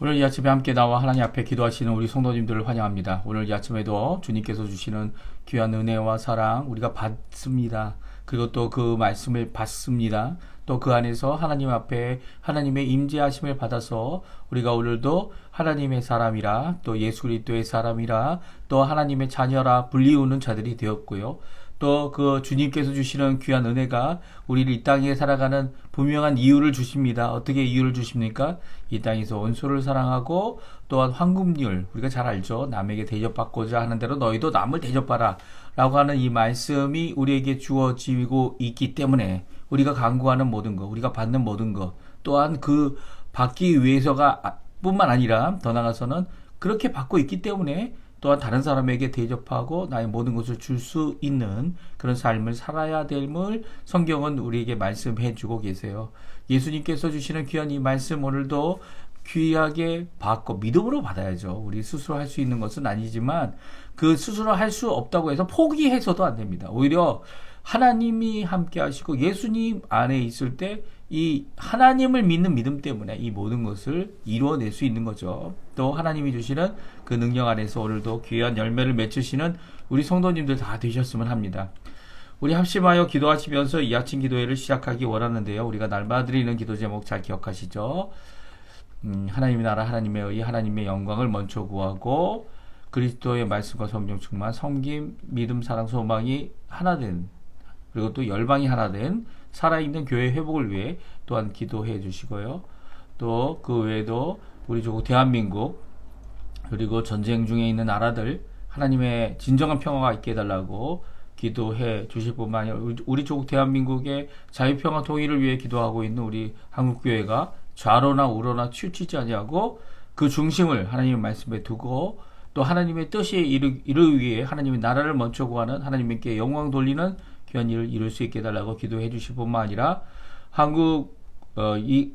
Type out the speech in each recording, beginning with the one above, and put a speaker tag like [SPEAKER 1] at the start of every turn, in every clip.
[SPEAKER 1] 오늘 이 아침에 함께 나와 하나님 앞에 기도하시는 우리 성도님들을 환영합니다. 오늘 이 아침에도 주님께서 주시는 귀한 은혜와 사랑 우리가 받습니다. 그리고 또 그 말씀을 받습니다. 또 그 안에서 하나님 앞에 하나님의 임재하심을 받아서 우리가 오늘도 하나님의 사람이라 또 예수 그리스도의 사람이라 또 하나님의 자녀라 불리우는 자들이 되었고요. 또 그 주님께서 주시는 귀한 은혜가 우리를 이 땅에 살아가는 분명한 이유를 주십니다. 어떻게 이유를 주십니까? 이 땅에서 원수를 사랑하고 또한 황금률, 우리가 잘 알죠. 남에게 대접받고자 하는 대로 너희도 남을 대접받아 라고 하는 이 말씀이 우리에게 주어지고 있기 때문에 우리가 간구하는 모든 것, 우리가 받는 모든 것 또한 그 받기 위해서가 뿐만 아니라 더 나아가서는 그렇게 받고 있기 때문에 또한 다른 사람에게 대접하고 나의 모든 것을 줄 수 있는 그런 삶을 살아야 됨을 성경은 우리에게 말씀해 주고 계세요. 예수님께서 주시는 귀한 이 말씀 오늘도 귀하게 받고 믿음으로 받아야죠. 우리 스스로 할 수 있는 것은 아니지만 그 스스로 할 수 없다고 해서 포기해서도 안 됩니다. 오히려 하나님이 함께 하시고 예수님 안에 있을 때 이 하나님을 믿는 믿음 때문에 이 모든 것을 이루어낼 수 있는 거죠. 또 하나님이 주시는 그 능력 안에서 오늘도 귀한 열매를 맺으시는 우리 성도님들 다 되셨으면 합니다. 우리 합심하여 기도하시면서 이 아침 기도회를 시작하기 원하는데요. 우리가 날마다 드리는 기도 제목 잘 기억하시죠? 하나님의 나라 하나님의 의 하나님의 영광을 먼저 구하고 그리스도의 말씀과 성령 충만 섬김 믿음 사랑 소망이 하나된 그리고 또 열방이 하나된 살아있는 교회 회복을 위해 또한 기도해 주시고요. 또 그 외에도 우리 조국 대한민국 그리고 전쟁 중에 있는 나라들 하나님의 진정한 평화가 있게 해달라고 기도해 주실 뿐만 아니라 우리 조국 대한민국의 자유평화 통일을 위해 기도하고 있는 우리 한국교회가 좌로나 우로나 치우치지 아니하고 그 중심을 하나님의 말씀에 두고 또 하나님의 뜻에 이르기 위해 하나님의 나라를 먼저 구하는 하나님께 영광 돌리는 귀한 일을 이룰 수 있게 해달라고 기도해 주실 뿐만 아니라 한국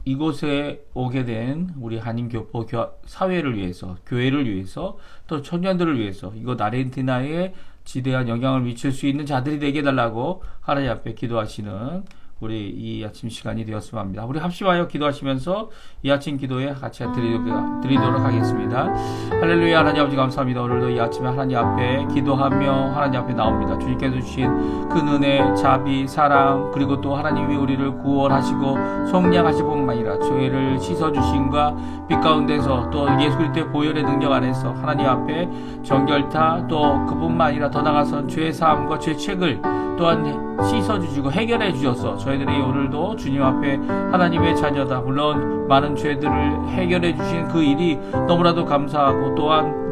[SPEAKER 1] 이곳에 오게 된 우리 한인교포 사회를 위해서 교회를 위해서 또 청년들을 위해서 이곳 아르헨티나에 지대한 영향을 미칠 수 있는 자들이 되게 해달라고 하나님 앞에 기도하시는 우리 이 아침 시간이 되었으면 합니다. 우리 합심하여 기도하시면서 이 아침 기도에 같이 드리도록 하겠습니다. 할렐루야. 하나님 아버지 감사합니다. 오늘도 이 아침에 하나님 앞에 기도하며 하나님 앞에 나옵니다. 주님께서 주신 큰 은혜, 자비, 사랑 그리고 또 하나님이 우리를 구원하시고 속량하실 뿐만 아니라 죄를 씻어주심과 빛 가운데서 또 예수 그리스도의 보혈의 능력 안에서 하나님 앞에 정결타 또 그뿐만 아니라 더 나아가서 죄 사함과 죄책을 또한 씻어주시고 해결해 주셔서 저희들이 오늘도 주님 앞에 하나님의 자녀다 물론 많은 죄들을 해결해 주신 그 일이 너무나도 감사하고 또한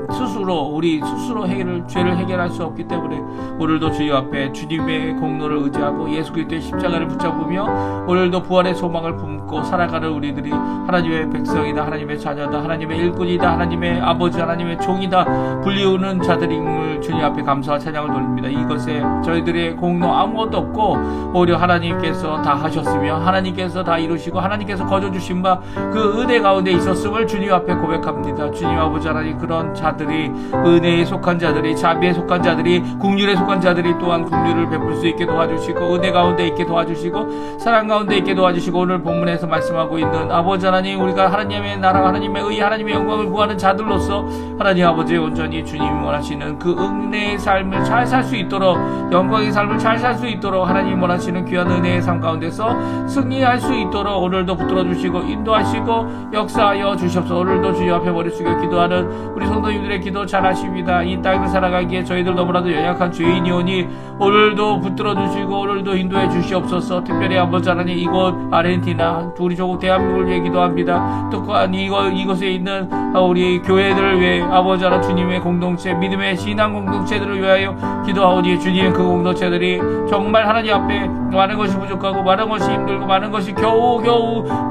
[SPEAKER 1] 우리 스스로 죄를 해결할 수 없기 때문에 오늘도 주님 앞에 주님의 공로를 의지하고 예수 그리스도의 십자가를 붙잡으며 오늘도 부활의 소망을 품고 살아가는 우리들이 하나님의 백성이다 하나님의 자녀다 하나님의 일꾼이다 하나님의 아버지 하나님의 종이다 불리우는 자들임을 주님 앞에 감사와 찬양을 돌립니다. 이것에 저희들의 공로 아무것도 없고 오히려 하나님께서 다 하셨으며 하나님께서 다 이루시고 하나님께서 거저주신 바 그 은혜 가운데 있었음을 주님 앞에 고백합니다. 주님 아버지 하나님 그런 자들이 은혜에 속한 자들이 자비에 속한 자들이 국률에 속한 자들이 또한 국률을 베풀 수 있게 도와주시고 은혜 가운데 있게 도와주시고 사랑 가운데 있게 도와주시고 오늘 본문에서 말씀하고 있는 아버지 하나님 우리가 하나님의 나라 하나님의 의 하나님의 영광을 구하는 자들로서 하나님 아버지 온전히 주님이 원하시는 그 은혜의 삶을 잘 살 수 있도록 영광의 삶을 잘 살 수 있도록 하나님이 원하시는 귀한 은혜의 삶 가운데서 승리할 수 있도록 오늘도 붙들어 주시고 인도하시고 역사하여 주시옵소서. 오늘도 주님 앞에 머리 숙여 기도하는 우리 성도님들의 기도 잘하십니다. 이 땅을 살아가기에 저희들 너무나도 연약한 죄인이오니 오늘도 붙들어 주시고 오늘도 인도해 주시옵소서. 특별히 아버지 하나님 이곳 아르헨티나 우리 조국 대한민국을 위해 기도합니다. 또한 이곳에 있는 우리 교회들을 위해 아버지 하나님 주님의 공동체 믿음의 신앙 공동체들을 위하여 기도하오니 주님 그 공동체들이 정말 하나님 앞에 많은 것이 부족하고 많은 것이 힘들고 많은 것이 겨우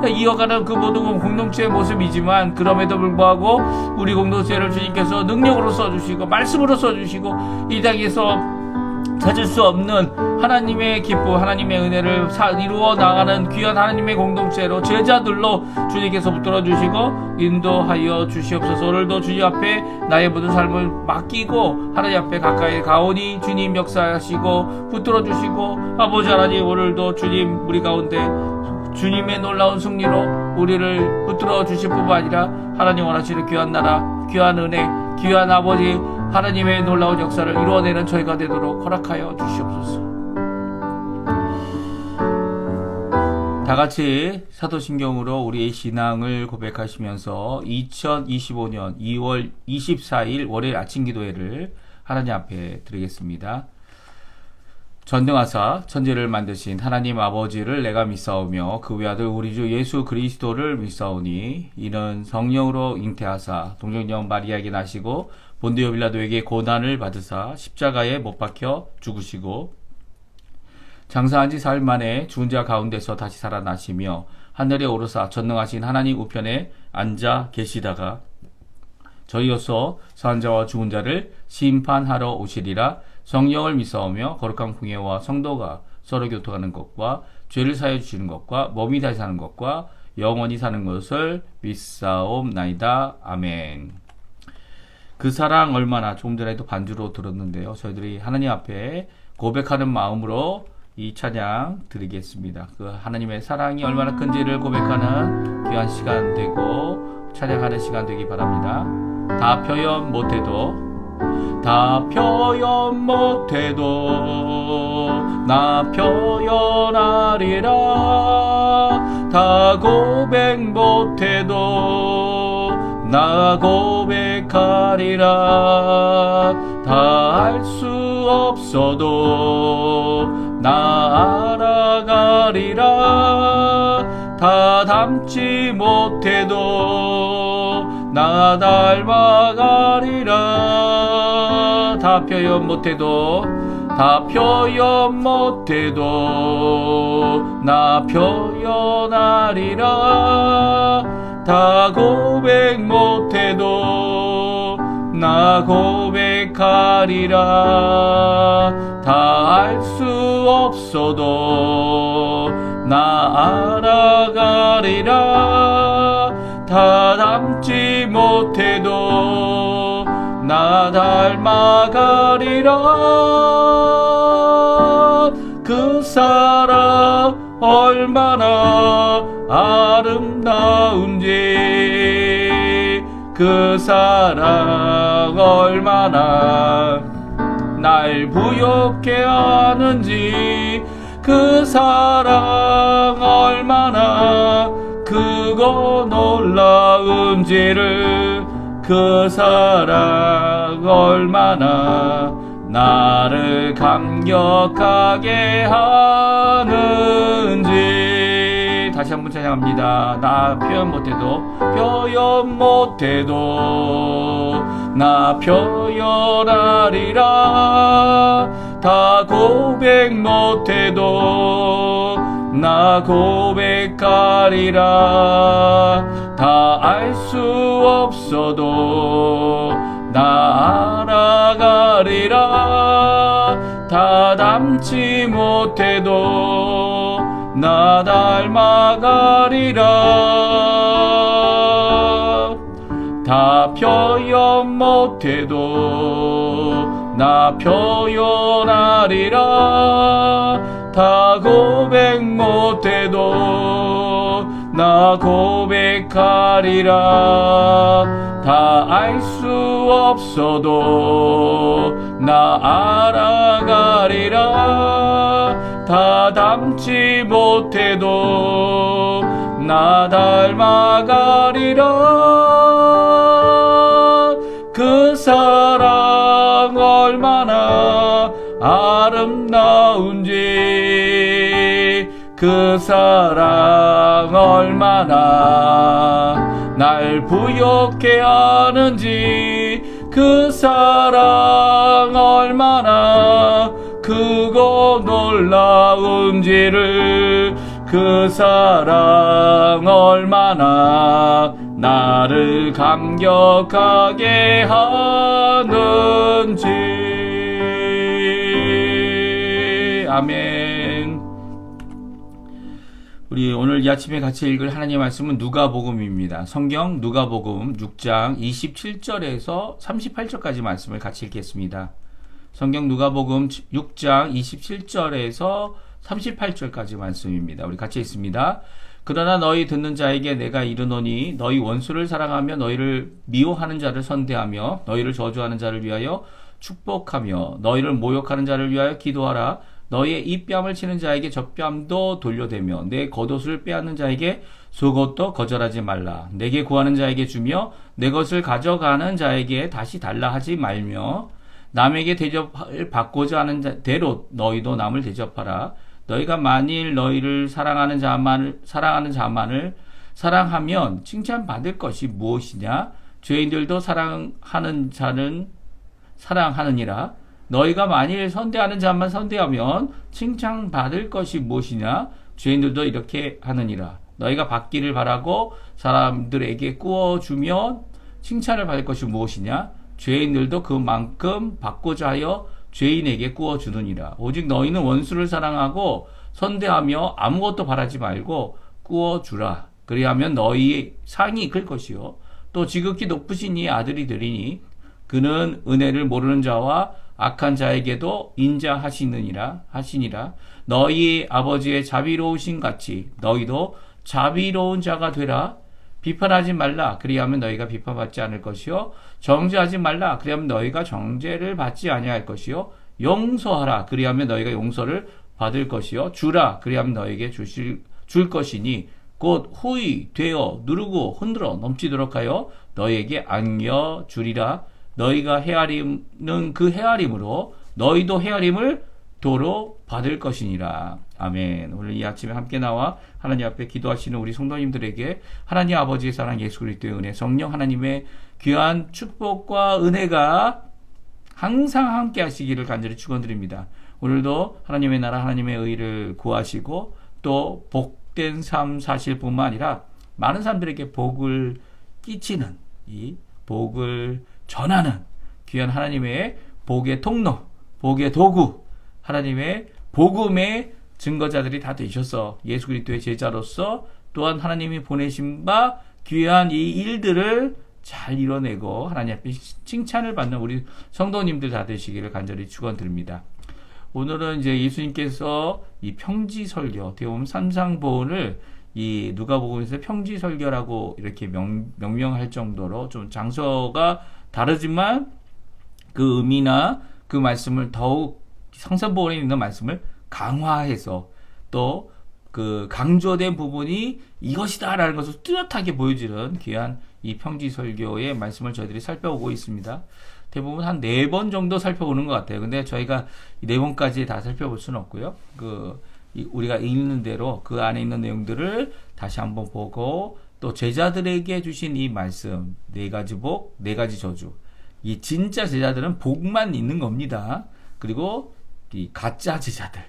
[SPEAKER 1] 이어가는 그 모든 공동체의 모습이지만 그럼에도 불구하고 우리 공동체를 주님께서 능력으로 써주시고 말씀으로 써주시고 이 땅에서 찾을 수 없는 하나님의 기쁨 하나님의 은혜를 이루어 나가는 귀한 하나님의 공동체로 제자들로 주님께서 붙들어 주시고 인도하여 주시옵소서. 오늘도 주님 앞에 나의 모든 삶을 맡기고 하나님 앞에 가까이 가오니 주님 역사하시고 붙들어 주시고 아버지 하나님 오늘도 주님 우리 가운데 주님의 놀라운 승리로 우리를 붙들어 주실 뿐만 아니라 하나님 원하시는 귀한 나라, 귀한 은혜, 귀한 아버지 하나님의 놀라운 역사를 이루어내는 저희가 되도록 허락하여 주시옵소서. 다같이 사도신경으로 우리의 신앙을 고백하시면서 2025년 2월 24일 월요일 아침 기도회를 하나님 앞에 드리겠습니다. 전능하사 천지를 만드신 하나님 아버지를 내가 믿사오며 그 외아들 우리 주 예수 그리스도를 믿사오니 이는 성령으로 잉태하사 동정녀 마리아에게 나시고 본디오 빌라도에게 고난을 받으사 십자가에 못 박혀 죽으시고 장사한 지 사흘 만에 죽은 자 가운데서 다시 살아나시며 하늘에 오르사 전능하신 하나님 우편에 앉아 계시다가 저희로서 산 자와 죽은 자를 심판하러 오시리라. 성령을 믿사오며 거룩한 공예와 성도가 서로 교통하는 것과 죄를 사해 주시는 것과 몸이 다시 사는 것과 영원히 사는 것을 믿사옵나이다. 아멘. 그 사랑 얼마나 조금 전에도 반주로 들었는데요. 저희들이 하나님 앞에 고백하는 마음으로 이 찬양 드리겠습니다. 그 하나님의 사랑이 얼마나 큰지를 고백하는 귀한 시간 되고 찬양하는 시간 되기 바랍니다. 다 표현 못해도 나 표현하리라. 다 고백 못해도 나 고백하리라. 다 알 수 없어도 나 알아가리라. 다 담지 못해도 나 닮아가리라. 다 표현 못해도 나 표현하리라. 다 고백 못해도 나 고백하리라. 다 알 수 없어도 나 알아가리라. 다 담지 못해도 나 닮아가리라. 그 사랑 얼마나 아름다운지 그 사랑 얼마나 날 부엽게 하는지 그 사랑 얼마나 크고 놀라운지를 그 사랑 얼마나 나를 감격하게 하는지 다시 한번 찬양합니다. 나 표현 못해도 나 표현하리라. 다 고백 못해도 나 고백하리라. 다 알 수 없어도 나 알아가리라. 다 담지 못해도 나 닮아가리라. 다 표현 못해도 나 표현하리라. 다 고백 못해도 나 고백하리라. 다 알 수 없어도 나 알아가리라. 다 담지 못해도 나 닮아가리라. 그 사랑 얼마나 아름다운지 그 사랑 얼마나 날 부엽게 하는지 그 사랑 얼마나 크고 놀라운지를 그 사랑 얼마나 나를 감격하게 하는지. 아멘. 우리 오늘 이 아침에 같이 읽을 하나님의 말씀은 누가복음입니다. 성경 누가복음 6장 27절에서 38절까지 말씀을 같이 읽겠습니다. 성경 누가복음 6장 27절에서 38절까지 말씀입니다. 우리 같이 읽습니다. 그러나 너희 듣는 자에게 내가 이르노니 너희 원수를 사랑하며 너희를 미워하는 자를 선대하며 너희를 저주하는 자를 위하여 축복하며 너희를 모욕하는 자를 위하여 기도하라. 너희의 이 뺨을 치는 자에게 저 뺨도 돌려대며 내 겉옷을 빼앗는 자에게 속옷도 거절하지 말라. 내게 구하는 자에게 주며 내 것을 가져가는 자에게 다시 달라 하지 말며 남에게 대접을 받고자 하는 대로 너희도 남을 대접하라. 너희가 만일 너희를 사랑하는 자만을 사랑하면 칭찬받을 것이 무엇이냐? 죄인들도 사랑하는 자는 사랑하느니라. 너희가 만일 선대하는 자만 선대하면 칭찬받을 것이 무엇이냐? 죄인들도 이렇게 하느니라. 너희가 받기를 바라고 사람들에게 구워주면 칭찬을 받을 것이 무엇이냐? 죄인들도 그만큼 받고자 하여 죄인에게 구워주느니라. 오직 너희는 원수를 사랑하고 선대하며 아무것도 바라지 말고 구워주라. 그리하면 너희의 상이 이끌 것이요 또 지극히 높으신 이의 아들이 되리니 그는 은혜를 모르는 자와 악한 자에게도 인자하시니라. 너희 아버지의 자비로우신 같이 너희도 자비로운 자가 되라. 비판하지 말라. 그리하면 너희가 비판받지 않을 것이요 정죄하지 말라. 그리하면 너희가 정죄를 받지 아니할 것이요 용서하라. 그리하면 너희가 용서를 받을 것이요 주라. 그리하면 너희에게 줄 것이니 곧 후히 되어 누르고 흔들어 넘치도록 하여 너희에게 안겨 주리라. 너희가 헤아리는 그 헤아림으로 너희도 헤아림을 도로 받을 것이니라. 아멘. 오늘 이 아침에 함께 나와 하나님 앞에 기도하시는 우리 성도님들에게 하나님 아버지의 사랑, 예수 그리스도의 은혜, 성령 하나님의 귀한 축복과 은혜가 항상 함께 하시기를 간절히 축원드립니다. 오늘도 하나님의 나라, 하나님의 의를 구하시고 또 복된 삶 사실 뿐만 아니라 많은 사람들에게 복을 끼치는 이 복을 전하는 귀한 하나님의 복의 통로, 복의 도구, 하나님의 복음의 증거자들이 다 되셔서 예수 그리스도의 제자로서 또한 하나님이 보내신 바 귀한 이 일들을 잘 이뤄내고 하나님 앞에 칭찬을 받는 우리 성도님들 다 되시기를 간절히 축원드립니다. 오늘은 이제 예수님께서 이 평지설교, 어떻게 보면 삼상보훈을 이 누가복음에서 평지설교라고 이렇게 명명할 정도로 좀 장소가 다르지만 그 의미나 그 말씀을 더욱 성산보훈에 있는 말씀을 강화해서 또 그 강조된 부분이 이것이다라는 것을 뚜렷하게 보여주는 귀한 이 평지설교의 말씀을 저희들이 살펴보고 있습니다. 대부분 한 4번 정도 살펴보는 것 같아요. 근데 저희가 4번까지 다 살펴볼 수는 없고요. 우리가 읽는 대로 그 안에 있는 내용들을 다시 한번 보고 또 제자들에게 주신 이 말씀 4가지 복, 4가지 저주. 이 진짜 제자들은 복만 있는 겁니다. 그리고 이 가짜 제자들,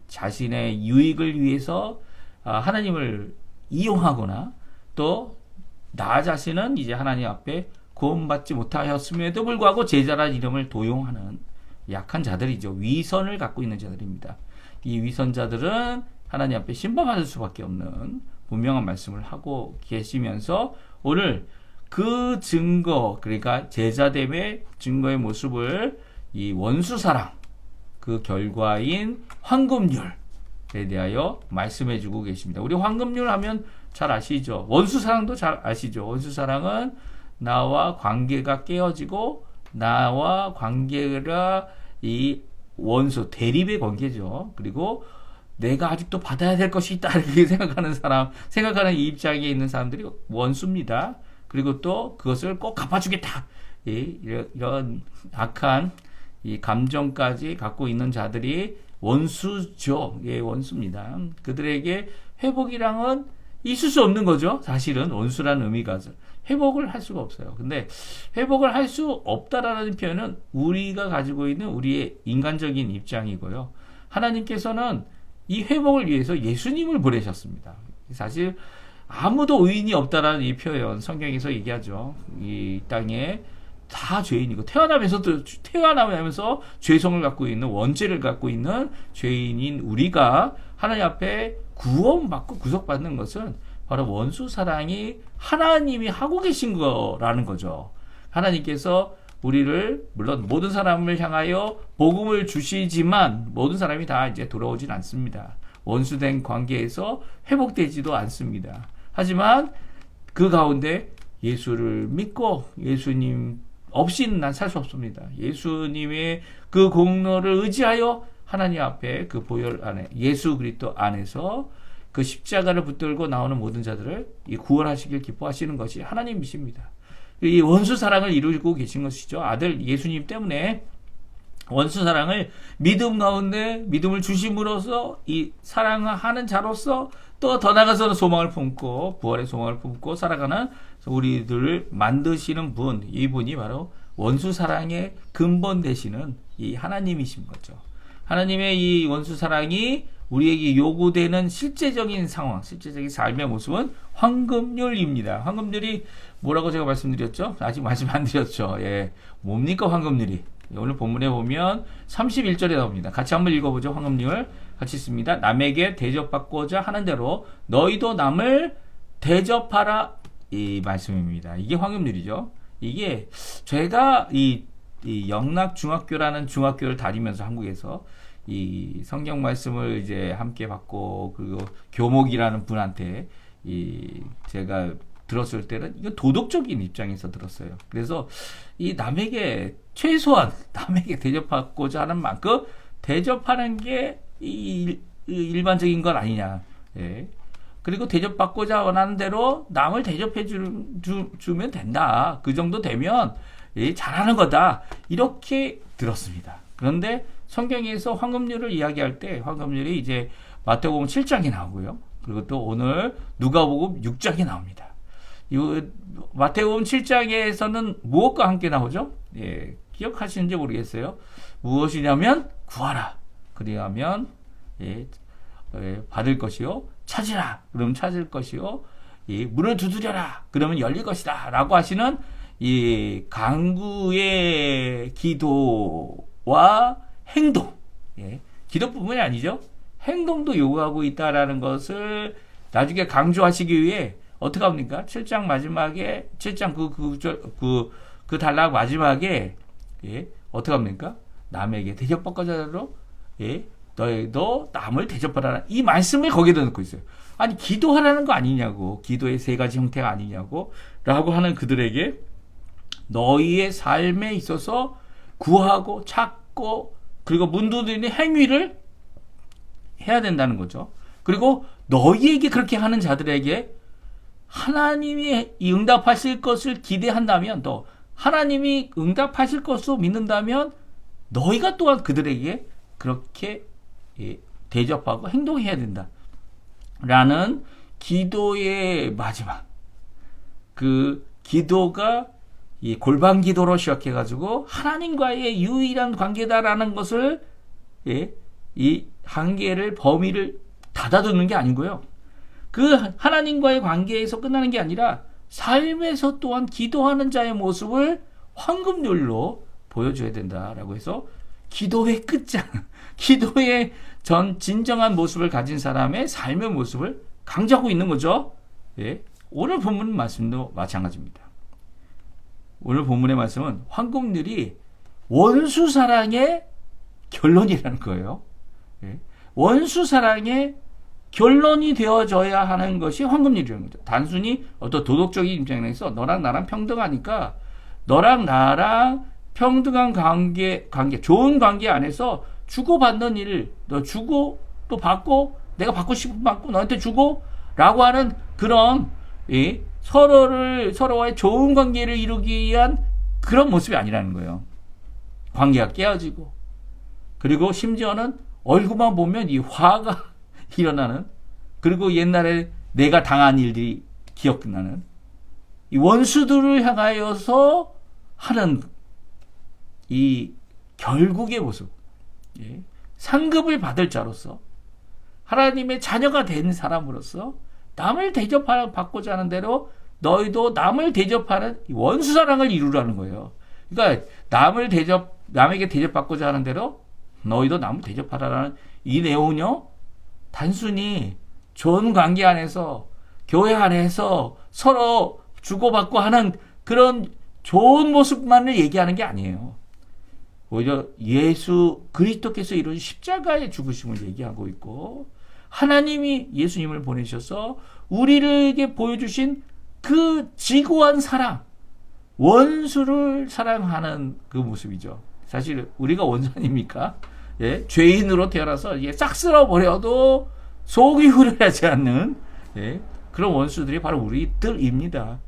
[SPEAKER 1] 자신의 유익을 위해서 하나님을 이용하거나 또 나 자신은 이제 하나님 앞에 구원받지 못하였음에도 불구하고 제자란 이름을 도용하는 약한 자들이죠. 위선을 갖고 있는 자들입니다. 이 위선자들은 하나님 앞에 심판받을 수밖에 없는 분명한 말씀을 하고 계시면서 오늘 그 증거, 그러니까 제자됨의 증거의 모습을 이 원수사랑, 그 결과인 황금률에 대하여 말씀해 주고 계십니다. 우리 황금률 하면 잘 아시죠? 원수사랑도 잘 아시죠? 원수사랑은 나와 관계가 깨어지고 나와 관계가 이 원수, 대립의 관계죠. 그리고 내가 아직도 받아야 될 것이 있다 이렇게 생각하는 이 입장에 있는 사람들이 원수입니다. 그리고 또 그것을 꼭 갚아주겠다. 이런 악한 이 감정까지 갖고 있는 자들이 원수죠. 원수입니다. 그들에게 회복이랑은 있을 수 없는 거죠. 사실은 원수라는 의미가 회복을 할 수가 없어요. 근데 회복을 할 수 없다라는 표현은 우리가 가지고 있는 우리의 인간적인 입장이고요. 하나님께서는 이 회복을 위해서 예수님을 보내셨습니다. 사실 아무도 의인이 없다라는 이 표현 성경에서 얘기하죠. 이 땅에 다 죄인이고 태어나면서 죄성을 갖고 있는 원죄를 갖고 있는 죄인인 우리가 하나님 앞에 구원받고 구속받는 것은 바로 원수사랑이 하나님이 하고 계신 거라는 거죠. 하나님께서 우리를 물론 모든 사람을 향하여 복음을 주시지만 모든 사람이 다 이제 돌아오진 않습니다. 원수된 관계에서 회복되지도 않습니다. 하지만 그 가운데 예수를 믿고 예수님 없이는 난 살 수 없습니다. 예수님의 그 공로를 의지하여 하나님 앞에 그 보혈 안에 예수 그리스도 안에서 그 십자가를 붙들고 나오는 모든 자들을 이 구원하시길 기뻐하시는 것이 하나님이십니다. 이 원수 사랑을 이루고 계신 것이죠. 아들 예수님 때문에 원수 사랑을 믿음 가운데 믿음을 주심으로써 이 사랑하는 자로서 또 더 나아가서는 소망을 품고 부활의 소망을 품고 살아가는 우리들을 만드시는 분, 이분이 바로 원수 사랑의 근본 되시는 이 하나님이신 거죠. 하나님의 이 원수 사랑이 우리에게 요구되는 실제적인 상황, 실제적인 삶의 모습은 황금률입니다. 황금률이 뭐라고 제가 말씀드렸죠? 아직 말씀 안 드렸죠. 예. 뭡니까 황금률이? 오늘 본문에 보면 31절에 나옵니다. 같이 한번 읽어보죠. 황금률 같이 있습니다. 남에게 대접받고자 하는 대로 너희도 남을 대접하라, 이 말씀입니다. 이게 황금률이죠. 이게 제가 이 영락중학교라는 중학교를 다니면서 한국에서 이 성경 말씀을 이제 함께 받고 그리고 교목이라는 분한테 제가 들었을 때는 이거 도덕적인 입장에서 들었어요. 그래서 이 남에게 최소한 남에게 대접받고자 하는 만큼 대접하는 게 일반적인 건 아니냐. 예. 그리고 대접받고자 원하는 대로 남을 대접해 주면 된다. 그 정도 되면 잘하는 거다. 이렇게 들었습니다. 그런데 성경에서 황금률을 이야기할 때 황금률이 이제 마태복음 7장이 나오고요. 그리고 또 오늘 누가복음 6장이 나옵니다. 이 마태복음 7장에서는 무엇과 함께 나오죠? 예, 기억하시는지 모르겠어요. 무엇이냐면 구하라. 그리하면 받을 것이요. 찾으라. 그러면 찾을 것이요. 문을 두드려라. 그러면 열릴 것이다. 라고 하시는 이 간구의 기도와 행동. 기도뿐만이 아니죠. 행동도 요구하고 있다라는 것을 나중에 강조하시기 위해 어떻게 합니까? 7장 마지막에 7장 그 단락 마지막에 어떻게 합니까? 남에게 대접받고자 하도록 너희도 남을 대접하라. 이 말씀을 거기다 넣고 있어요. 아니 기도하라는 거 아니냐고. 기도의 세 가지 형태가 아니냐고 라고 하는 그들에게 너희의 삶에 있어서 구하고 찾고 그리고 문 두드리는 행위를 해야 된다는 거죠. 그리고 너희에게 그렇게 하는 자들에게 하나님이 응답하실 것을 기대한다면 또 하나님이 응답하실 것으로 믿는다면 너희가 또한 그들에게 그렇게 대접하고 행동해야 된다. 라는 기도의 마지막. 그 기도가 이 골방 기도로 시작해가지고 하나님과의 유일한 관계다라는 것을 이 한계를 범위를 닫아두는 게 아니고요. 그 하나님과의 관계에서 끝나는 게 아니라 삶에서 또한 기도하는 자의 모습을 황금률로 보여줘야 된다라고 해서 기도의 끝장, 기도의 진정한 모습을 가진 사람의 삶의 모습을 강조하고 있는 거죠. 오늘 본문 말씀도 마찬가지입니다. 오늘 본문의 말씀은 황금률이 원수 사랑의 결론이라는 거예요. 원수 사랑의 결론이 되어져야 하는 것이 황금률이라는 거죠. 단순히 어떤 도덕적인 입장에서 너랑 나랑 평등하니까 너랑 나랑 평등한 관계, 좋은 관계 안에서 주고받는 일, 너 주고 또 받고 내가 받고 싶은 받고 너한테 주고 라고 하는 그런 서로와의 좋은 관계를 이루기 위한 그런 모습이 아니라는 거예요. 관계가 깨어지고 그리고 심지어는 얼굴만 보면 이 화가 일어나는 그리고 옛날에 내가 당한 일들이 기억나는 이 원수들을 향하여서 하는 이 결국의 모습, 상급을 받을 자로서 하나님의 자녀가 된 사람으로서 남을 대접받고자 하는 대로 너희도 남을 대접하는 원수 사랑을 이루라는 거예요. 그러니까 남에게 대접받고자 하는 대로 너희도 남을 대접하라는 이 내용은요, 단순히 좋은 관계 안에서 교회 안에서 서로 주고받고 하는 그런 좋은 모습만을 얘기하는 게 아니에요. 오히려 예수 그리스도께서 이룬 십자가의 죽으심을 얘기하고 있고 하나님이 예수님을 보내셔서 우리에게 보여주신 그 지고한 사랑, 원수를 사랑하는 그 모습이죠. 사실 우리가 원수 아닙니까? 예, 죄인으로 태어나서 이게 싹 쓸어버려도 속이 후련하지 않는 예, 그런 원수들이 바로 우리들입니다.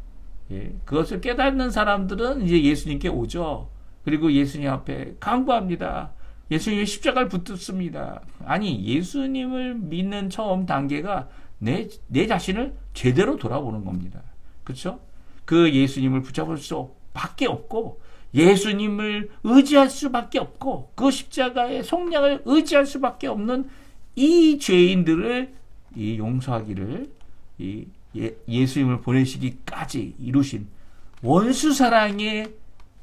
[SPEAKER 1] 예, 그것을 깨닫는 사람들은 이제 예수님께 오죠. 그리고 예수님 앞에 간구합니다. 예수님의 십자가를 붙듭습니다. 아니, 예수님을 믿는 처음 단계가 내 자신을 제대로 돌아보는 겁니다. 그렇죠? 그 예수님을 붙잡을 수밖에 없고 예수님을 의지할 수밖에 없고 그 십자가의 속량을 의지할 수밖에 없는 이 죄인들을 이 용서하기를 예수님을 보내시기까지 이루신 원수 사랑의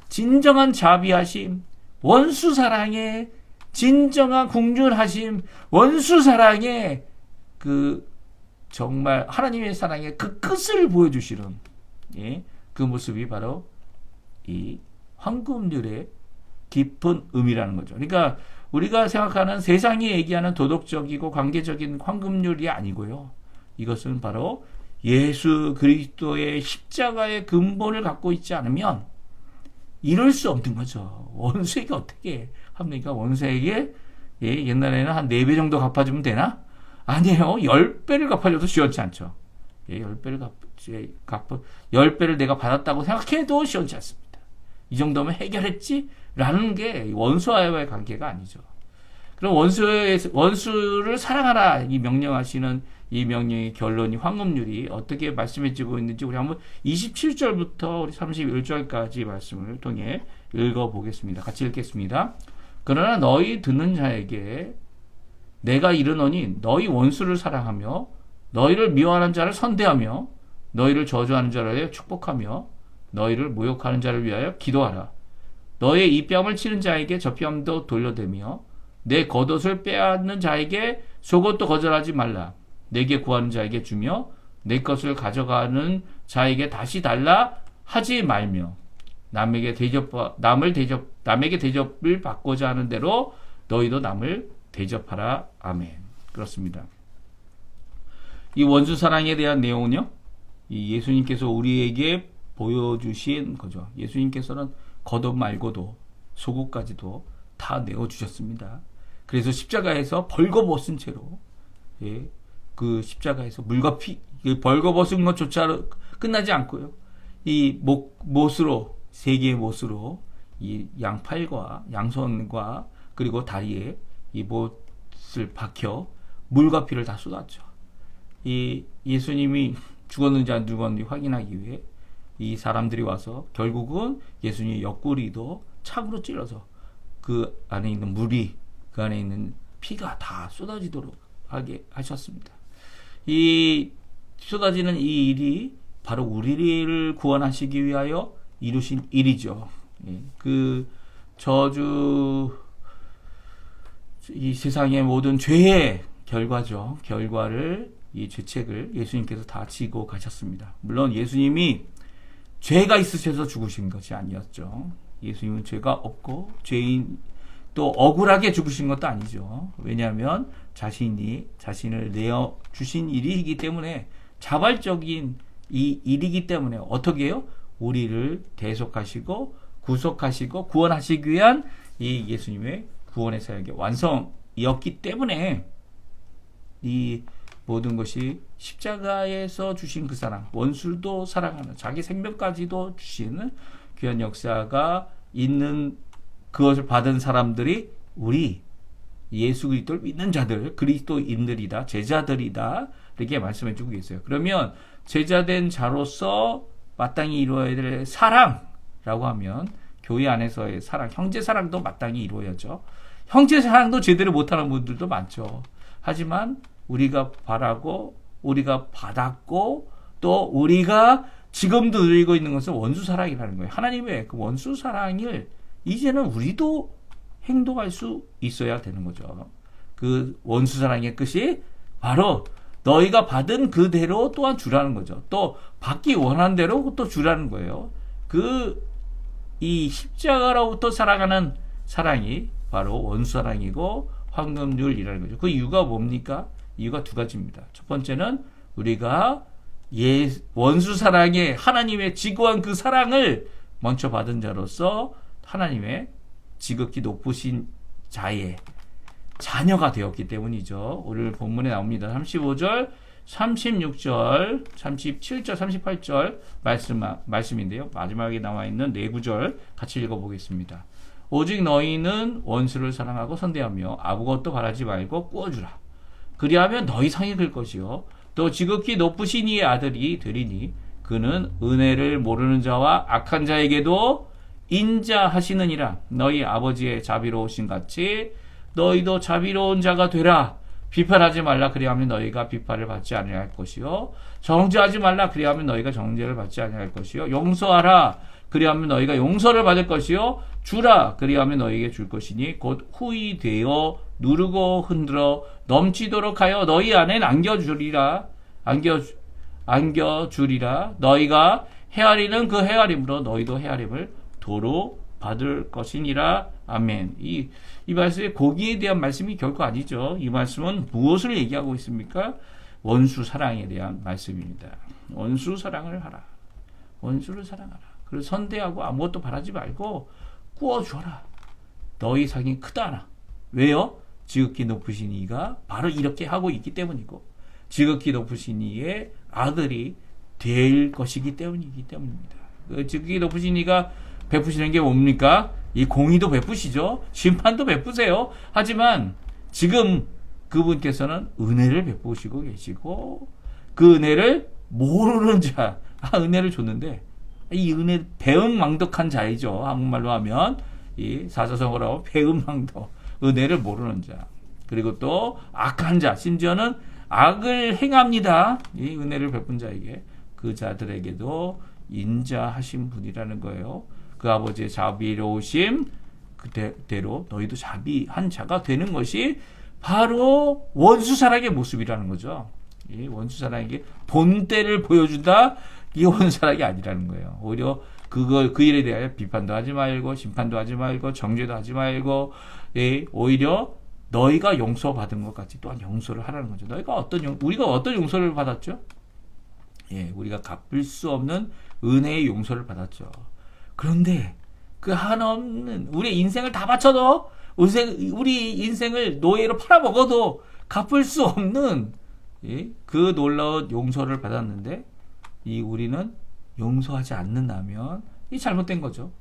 [SPEAKER 1] 진정한 자비하심, 원수 사랑의 진정한 궁륜하심, 원수 사랑의 그 정말 하나님의 사랑의 그 끝을 보여주시는 예, 그 모습이 바로 이 황금률의 깊은 의미라는 거죠. 그러니까 우리가 생각하는 세상이 얘기하는 도덕적이고 관계적인 황금률이 아니고요. 이것은 바로 예수 그리스도의 십자가의 근본을 갖고 있지 않으면 이룰 수 없는 거죠. 원수에게 어떻게 합니까? 원수에게 예, 옛날에는 한 4배 정도 갚아주면 되나? 아니에요. 10배를 갚아줘도 시원치 않죠. 예, 10배를 내가 받았다고 생각해도 시원치 않습니다. 이 정도면 해결했지? 라는 게 원수와의 관계가 아니죠. 그럼 원수를 사랑하라 이 명령하시는 이 명령의 결론이 황금률이 어떻게 말씀해주고 있는지 우리 한번 27절부터 우리 31절까지 말씀을 통해 읽어보겠습니다. 같이 읽겠습니다. 그러나 너희 듣는 자에게 내가 이르노니 너희 원수를 사랑하며 너희를 미워하는 자를 선대하며 너희를 저주하는 자를 위하여 축복하며 너희를 모욕하는 자를 위하여 기도하라. 너의 이 뺨을 치는 자에게 저 뺨도 돌려대며 내 겉옷을 빼앗는 자에게 속옷도 거절하지 말라. 내게 구하는 자에게 주며 내 것을 가져가는 자에게 다시 달라 하지 말며 남에게 대접을 받고자 하는 대로 너희도 남을 대접하라. 아멘. 그렇습니다. 이 원수 사랑에 대한 내용은요, 이 예수님께서 우리에게 보여주신 거죠. 예수님께서는 겉옷 말고도 속옷까지도 다 내어주셨습니다. 그래서 십자가에서 벌거벗은 채로 예, 그 십자가에서 물과 피 벌거벗은 것조차 끝나지 않고요. 이 못으로 세 개의 못으로 이 양팔과 양손과 그리고 다리에 이 못을 박혀 물과 피를 다 쏟았죠. 이 예수님이 죽었는지 안 죽었는지 확인하기 위해 이 사람들이 와서 결국은 예수님의 옆구리도 창으로 찔러서 그 안에 있는 물이 그 안에 있는 피가 다 쏟아지도록 하게 하셨습니다. 이 쏟아지는 이 일이 바로 우리를 구원하시기 위하여 이루신 일이죠. 그 저주 이 세상의 모든 죄의 결과죠. 결과를 이 죄책을 예수님께서 다 지고 가셨습니다. 물론 예수님이 죄가 있으셔서 죽으신 것이 아니었죠. 예수님은 죄가 없고 죄인 또 억울하게 죽으신 것도 아니죠. 왜냐하면 자신이 자신을 내어 주신 일이기 때문에 자발적인 이 일이기 때문에 어떻게 해요? 우리를 대속하시고 구속하시고 구원하시기 위한 이 예수님의 구원의 사역의 완성이었기 때문에 이 모든 것이 십자가에서 주신 그 사랑, 원수도 사랑하는 자기 생명까지도 주시는 귀한 역사가 있는 그것을 받은 사람들이 우리 예수 그리스도를 믿는 자들, 그리스도인들이다, 제자들이다 이렇게 말씀해 주고 계세요. 그러면 제자된 자로서 마땅히 이루어야 될 사랑라고 하면 교회 안에서의 사랑, 형제 사랑도 마땅히 이루어야죠. 형제 사랑도 제대로 못하는 분들도 많죠. 하지만 우리가 바라고 우리가 받았고 또 우리가 지금도 누리고 있는 것은 원수 사랑이라는 거예요. 하나님의 그 원수 사랑을 이제는 우리도 행동할 수 있어야 되는 거죠. 그 원수 사랑의 끝이 바로 너희가 받은 그대로 또한 주라는 거죠. 또 받기 원한 대로 또 주라는 거예요. 이 십자가로부터 살아가는 사랑이 바로 원수 사랑이고 황금률이라는 거죠. 그 이유가 뭡니까? 이유가 두 가지입니다. 첫 번째는 우리가 원수 사랑에 하나님의 지고한 그 사랑을 먼저 받은 자로서 하나님의 지극히 높으신 자의 자녀가 되었기 때문이죠. 오늘 본문에 나옵니다. 35절, 36절, 37절, 38절 말씀인데요. 마지막에 나와 있는 네 구절 같이 읽어보겠습니다. 오직 너희는 원수를 사랑하고 선대하며 아무것도 바라지 말고 꾸어주라. 그리하면 너희 상이 클 것이요 또 지극히 높으신 이의 아들이 되리니 그는 은혜를 모르는 자와 악한 자에게도 인자하시느니라. 너희 아버지의 자비로우신 같이 너희도 자비로운 자가 되라. 비판하지 말라. 그리하면 너희가 비판을 받지 아니할 것이요 정죄하지 말라. 그리하면 너희가 정죄를 받지 아니할 것이요 용서하라. 그리하면 너희가 용서를 받을 것이요 주라. 그리하면 너희에게 줄 것이니 곧 후히 되어 누르고 흔들어 넘치도록 하여 너희 안에 안겨주리라. 너희가 헤아리는 그 헤아림으로 너희도 헤아림을 도로 받을 것이니라. 아멘. 이 말씀에 고기에 대한 말씀이 결코 아니죠. 이 말씀은 무엇을 얘기하고 있습니까? 원수 사랑에 대한 말씀입니다. 원수 사랑을 하라. 원수를 사랑하라. 그리고 선대하고 아무것도 바라지 말고 꾸어주어라. 너희 상이 크다나. 왜요? 지극히 높으신 이가 바로 이렇게 하고 있기 때문이고 지극히 높으신 이의 아들이 될 것이기 때문입니다. 그 지극히 높으신 이가 베푸시는 게 뭡니까? 이 공의도 베푸시죠. 심판도 베푸세요. 하지만 지금 그분께서는 은혜를 베푸시고 계시고 그 은혜를 모르는 자, 은혜를 줬는데 이 은혜 배은망덕한 자이죠. 한국말로 하면 이 사자성어로 하면 배은망덕, 은혜를 모르는 자. 그리고 또 악한 자, 심지어는 악을 행합니다. 이 은혜를 베푼 자에게 그 자들에게도 인자하신 분이라는 거예요. 그 아버지의 자비로우심 그대로 너희도 자비한 자가 되는 것이 바로 원수사랑의 모습이라는 거죠. 이 원수사랑에게 본때를 보여준다. 이 원수사랑이 아니라는 거예요. 오히려 그 일에 대하여 비판도 하지 말고 심판도 하지 말고 정죄도 하지 말고 오히려 너희가 용서받은 것 같이 또한 용서를 하라는 거죠. 우리가 어떤 용서를 받았죠? 우리가 갚을 수 없는 은혜의 용서를 받았죠. 그런데 그 한없는 우리 인생을 다 바쳐도 우리 인생을 노예로 팔아먹어도 갚을 수 없는 그 놀라운 용서를 받았는데 우리는 용서하지 않는다면 이 잘못된 거죠.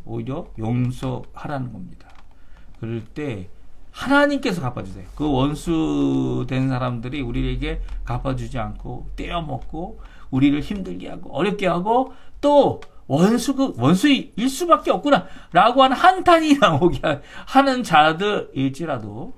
[SPEAKER 1] 오히려 용서하라는 겁니다. 그럴 때 하나님께서 갚아주세요. 그 원수된 사람들이 우리에게 갚아주지 않고 떼어먹고 우리를 힘들게 하고 어렵게 하고 또 원수일 수밖에 없구나 라고 하는 한탄이 나오게 하는 자들일지라도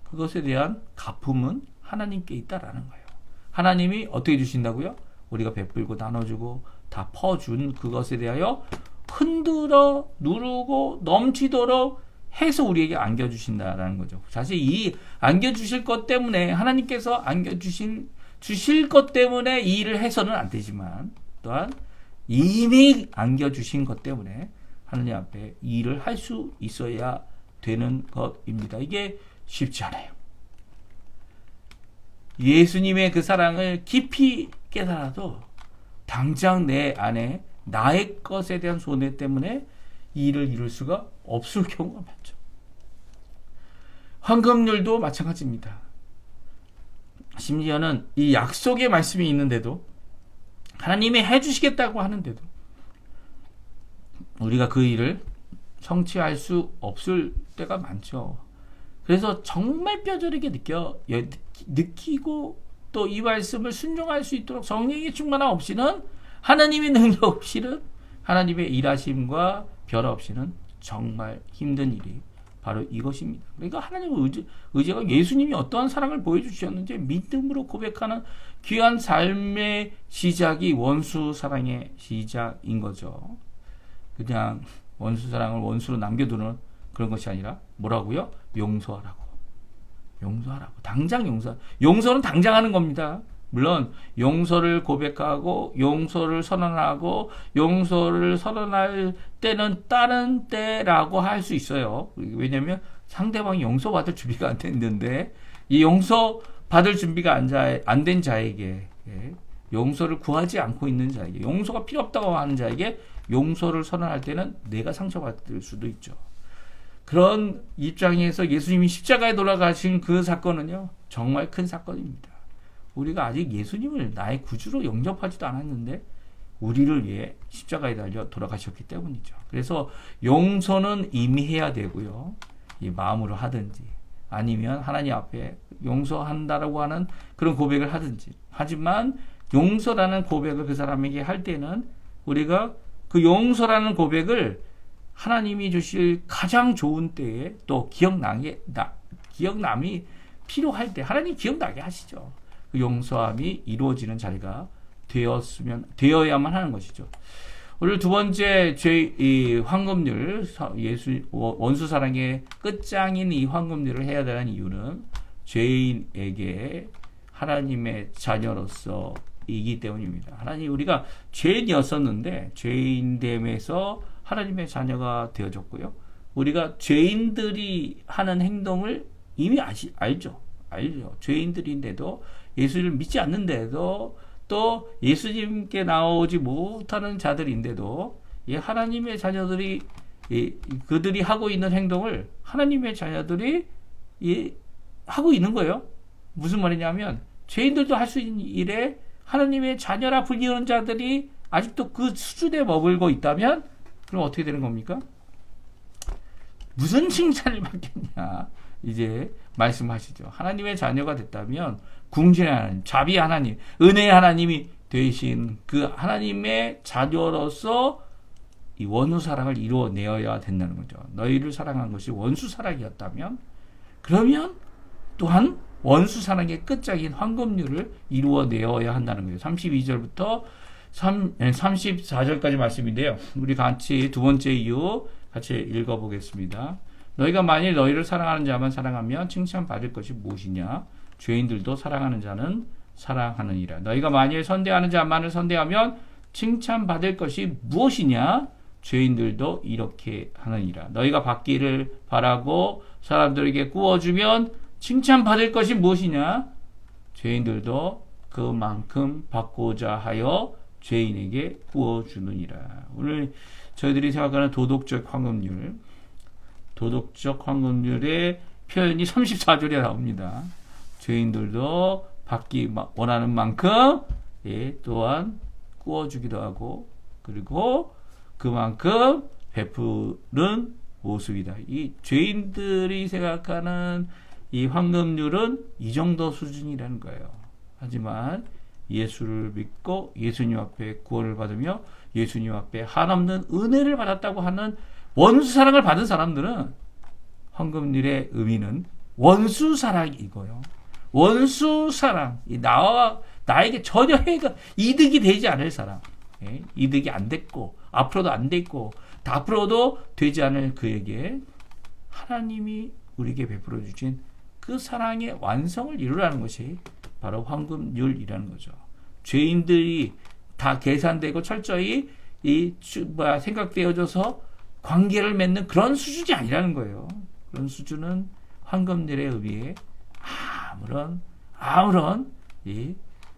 [SPEAKER 1] 그것에 대한 갚음은 하나님께 있다라는 거예요. 하나님이 어떻게 주신다고요? 우리가 베풀고 나눠주고 다 퍼준 그것에 대하여 흔들어 누르고 넘치도록 해서 우리에게 안겨주신다라는 거죠. 사실 이 안겨주실 것 때문에 하나님께서 주실 것 때문에 이 일을 해서는 안 되지만 또한 이미 안겨주신 것 때문에 하느님 앞에 이 일을 할 수 있어야 되는 것입니다. 이게 쉽지 않아요. 예수님의 그 사랑을 깊이 깨달아도 당장 내 안에 나의 것에 대한 손해 때문에 이 일을 이룰 수가 없을 경우가 많죠. 황금률도 마찬가지입니다. 심지어는 이 약속의 말씀이 있는데도 하나님이 해주시겠다고 하는데도 우리가 그 일을 성취할 수 없을 때가 많죠. 그래서 정말 뼈저리게 느끼고 또 이 말씀을 순종할 수 있도록 성령의 충만함 없이는 하나님의 능력 없이는 하나님의 일하심과 변화 없이는 정말 힘든 일이 바로 이것입니다. 그러니까 하나님의 의지가 예수님이 어떠한 사랑을 보여주셨는지 믿음으로 고백하는 귀한 삶의 시작이 원수 사랑의 시작인 거죠. 그냥 원수 사랑을 원수로 남겨두는 그런 것이 아니라 뭐라고요? 용서하라고. 당장 용서는 당장 하는 겁니다. 물론 용서를 고백하고 용서를 선언하고 용서를 선언할 때는 다른 때라고 할 수 있어요. 왜냐하면 상대방이 용서받을 준비가 안 됐는데 이 용서 받을 준비가 안 된 자에게, 용서를 구하지 않고 있는 자에게, 용서가 필요 없다고 하는 자에게 용서를 선언할 때는 내가 상처받을 수도 있죠. 그런 입장에서 예수님이 십자가에 돌아가신 그 사건은요, 정말 큰 사건입니다. 우리가 아직 예수님을 나의 구주로 영접하지도 않았는데 우리를 위해 십자가에 달려 돌아가셨기 때문이죠. 그래서 용서는 이미 해야 되고요. 이 마음으로 하든지 아니면 하나님 앞에 용서한다라고 하는 그런 고백을 하든지. 하지만 용서라는 고백을 그 사람에게 할 때는 우리가 그 용서라는 고백을 하나님이 주실 가장 좋은 때에 또 기억남이 필요할 때 하나님 기억나게 하시죠. 그 용서함이 이루어지는 자리가 되어야만 하는 것이죠. 오늘 두 번째 이 황금률, 원수 사랑의 끝장인 이 황금률을 해야 되는 이유는 죄인에게 하나님의 자녀로서 이기 때문입니다. 하나님, 우리가 죄인이었었는데 죄인됨에서 하나님의 자녀가 되어졌고요. 우리가 죄인들이 하는 행동을 이미 알죠. 죄인들인데도 예수를 믿지 않는데도 또 예수님께 나오지 못하는 자들인데도 하나님의 자녀들이 그들이 하고 있는 행동을 하나님의 자녀들이 하고 있는 거예요. 무슨 말이냐면 죄인들도 할 수 있는 일에 하나님의 자녀라 불리는 자들이 아직도 그 수준에 머물고 있다면 그럼 어떻게 되는 겁니까? 무슨 칭찬을 받겠냐 이제 말씀하시죠. 하나님의 자녀가 됐다면 궁진의 하나님, 자비 하나님, 은혜의 하나님이 되신 그 하나님의 자녀로서 이 원수 사랑을 이루어내어야 된다는 거죠. 너희를 사랑한 것이 원수 사랑이었다면 그러면 또한 원수 사랑의 끝장인 황금률을 이루어내어야 한다는 거예요. 32절부터 34절까지 말씀인데요. 우리 같이 두 번째 이유 같이 읽어보겠습니다. 너희가 만일 너희를 사랑하는 자만 사랑하면 칭찬받을 것이 무엇이냐? 죄인들도 사랑하는 자는 사랑하느니라. 너희가 만일 선대하는 자만을 선대하면 칭찬받을 것이 무엇이냐? 죄인들도 이렇게 하느니라. 너희가 받기를 바라고 사람들에게 구워주면 칭찬받을 것이 무엇이냐? 죄인들도 그만큼 받고자 하여 죄인에게 구워주느니라. 오늘 저희들이 생각하는 도덕적 황금률의 표현이 34절에 나옵니다. 죄인들도 받기 원하는 만큼 또한 구워주기도 하고 그리고 그만큼 베푸는 모습이다. 이 죄인들이 생각하는 이 황금률은 이 정도 수준이라는 거예요. 하지만 예수를 믿고 예수님 앞에 구원을 받으며 예수님 앞에 한없는 은혜를 받았다고 하는 원수 사랑을 받은 사람들은 황금률의 의미는 원수 사랑이고요. 원수 사랑, 나에게 전혀 이득이 되지 않을 사람, 이득이 안 됐고 앞으로도 안 됐고 앞으로도 되지 않을 그에게 하나님이 우리에게 베풀어 주신 그 사랑의 완성을 이루라는 것이 바로 황금률이라는 거죠. 죄인들이 다 계산되고 철저히 생각되어져서 관계를 맺는 그런 수준이 아니라는 거예요. 그런 수준은 황금률의 의미에 아무런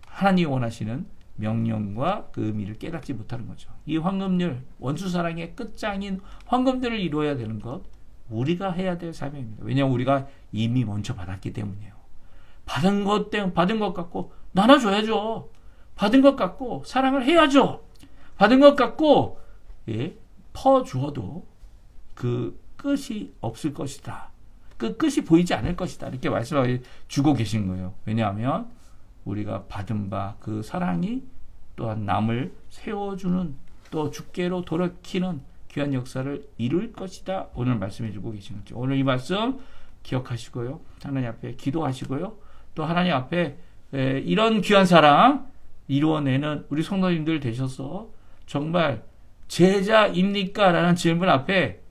[SPEAKER 1] 하나님이 원하시는 명령과 그 의미를 깨닫지 못하는 거죠. 이 황금률, 원수사랑의 끝장인 황금률을 이루어야 되는 것, 우리가 해야 될 사명입니다. 왜냐하면 우리가 이미 먼저 받았기 때문이에요. 받은 것 갖고 나눠줘야죠. 받은 것 갖고 사랑을 해야죠. 받은 것 갖고 퍼주어도 그 끝이 없을 것이다. 그 끝이 보이지 않을 것이다. 이렇게 말씀을 주고 계신 거예요. 왜냐하면 우리가 받은 바 그 사랑이 또한 남을 세워주는 또 주께로 돌이키는 귀한 역사를 이룰 것이다. 오늘 말씀해 주고 계신 거죠. 오늘 이 말씀 기억하시고요. 하나님 앞에 기도하시고요. 또 하나님 앞에 이런 귀한 사랑 이루어내는 우리 성도님들 되셔서 정말 제자입니까? 라는 질문 앞에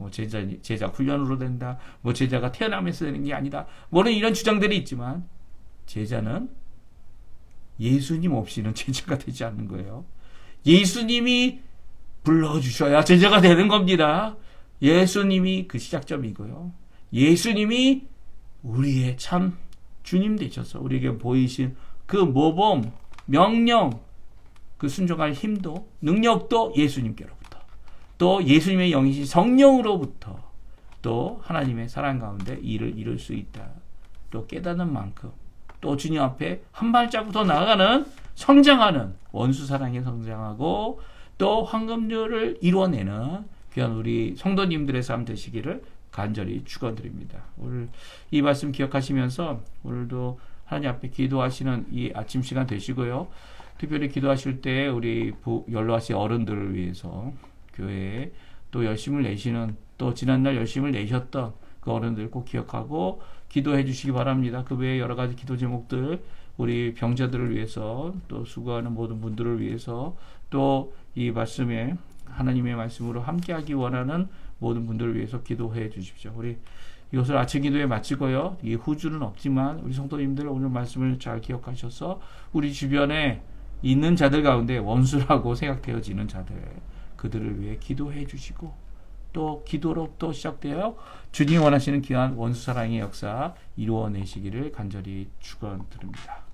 [SPEAKER 1] 제자 훈련으로 된다. 제자가 태어나면서 되는 게 아니다. 이런 주장들이 있지만 제자는 예수님 없이는 제자가 되지 않는 거예요. 예수님이 불러주셔야 제자가 되는 겁니다. 예수님이 그 시작점이고요. 예수님이 우리의 참 주님 되셔서 우리에게 보이신 그 모범, 명령, 그 순종할 힘도 능력도 예수님께로부터, 또 예수님의 영이신 성령으로부터, 또 하나님의 사랑 가운데 일을 이룰 수 있다. 또 깨닫는 만큼, 또 주님 앞에 한 발자국 더 나아가는, 성장하는, 원수 사랑에 성장하고 또 황금률을 이루어내는 귀한 우리 성도님들의 삶 되시기를 간절히 축원드립니다. 오늘 이 말씀 기억하시면서 오늘도 하나님 앞에 기도하시는 이 아침 시간 되시고요. 특별히 기도하실 때 우리 연로하신 어른들을 위해서 교회에 또 열심을 내시는, 또 지난날 열심을 내셨던 그 어른들 꼭 기억하고 기도해 주시기 바랍니다. 그 외에 여러 가지 기도 제목들, 우리 병자들을 위해서, 또 수고하는 모든 분들을 위해서, 또 이 말씀에 하나님의 말씀으로 함께하기 원하는 모든 분들을 위해서 기도해 주십시오. 우리 이것을 아침 기도에 마치고요. 이 후주는 없지만 우리 성도님들 오늘 말씀을 잘 기억하셔서 우리 주변에 있는 자들 가운데 원수라고 생각되어지는 자들, 그들을 위해 기도해 주시고, 또 기도로 또 시작되어 주님이 원하시는 귀한 원수 사랑의 역사 이루어내시기를 간절히 축원드립니다.